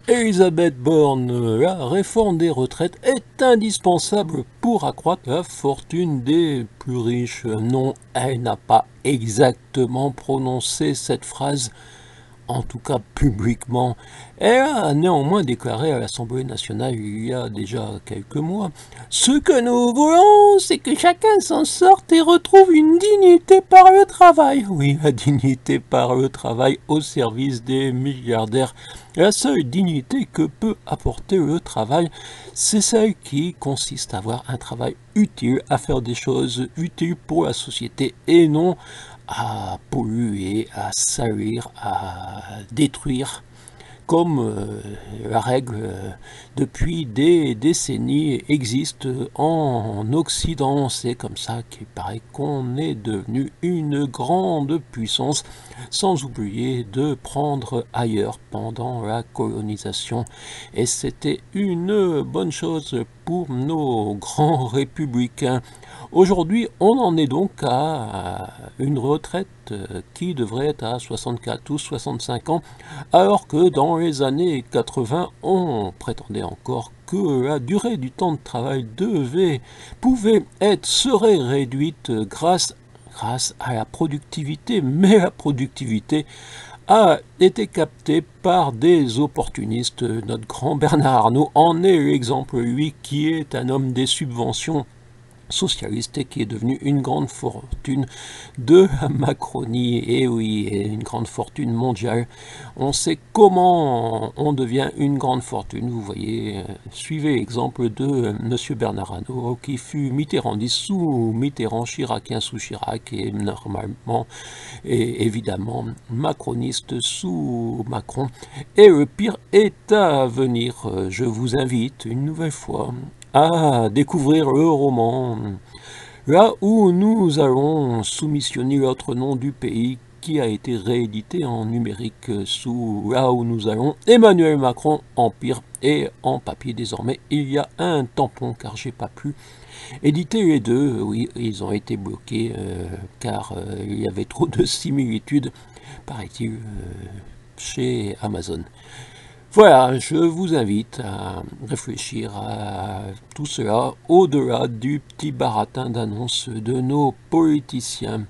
Elisabeth Borne, la réforme des retraites est indispensable pour accroître la fortune des plus riches. Non, elle n'a pas exactement prononcé cette phrase, en tout cas publiquement. Elle a néanmoins déclaré à l'Assemblée nationale il y a déjà quelques mois: ce que nous voulons, c'est que chacun s'en sorte et retrouve une dignité par le travail. Oui, la dignité par le travail au service des milliardaires. La seule dignité que peut apporter le travail, c'est celle qui consiste à avoir un travail utile, à faire des choses utiles pour la société et non à polluer, à salir, à détruire, comme la règle depuis des décennies existe en Occident. C'est comme ça qu'il paraît qu'on est devenu une grande puissance, sans oublier de prendre ailleurs pendant la colonisation. Et c'était une bonne chose pour nos grands républicains. Aujourd'hui, on en est donc à une retraite qui devrait être à 64 ou 65 ans, alors que dans les années 80, on prétendait encore que la durée du temps de travail serait réduite grâce à la productivité, mais la productivité a été captée par des opportunistes. Notre grand Bernard Arnault en est l'exemple, lui qui est un homme des subventions socialiste et qui est devenu une grande fortune de la Macronie. Et oui, une grande fortune mondiale. On sait comment on devient une grande fortune. Vous voyez, suivez l'exemple de Monsieur Bernard Arnault, qui fut mitterrandiste sous Mitterrand, chiracien sous Chirac, et normalement, et évidemment, macroniste sous Macron. Et le pire est à venir. Je vous invite une nouvelle fois à découvrir le roman, là où nous allons soumissionner l'autre nom du pays qui a été réédité en numérique sous là où nous allons Emmanuel Macron, Empire, et en papier désormais. Il y a un tampon car j'ai pas pu éditer les deux. Oui, ils ont été bloqués car il y avait trop de similitudes, paraît-il, chez Amazon. Voilà, je vous invite à réfléchir à tout cela au-delà du petit baratin d'annonces de nos politiciens.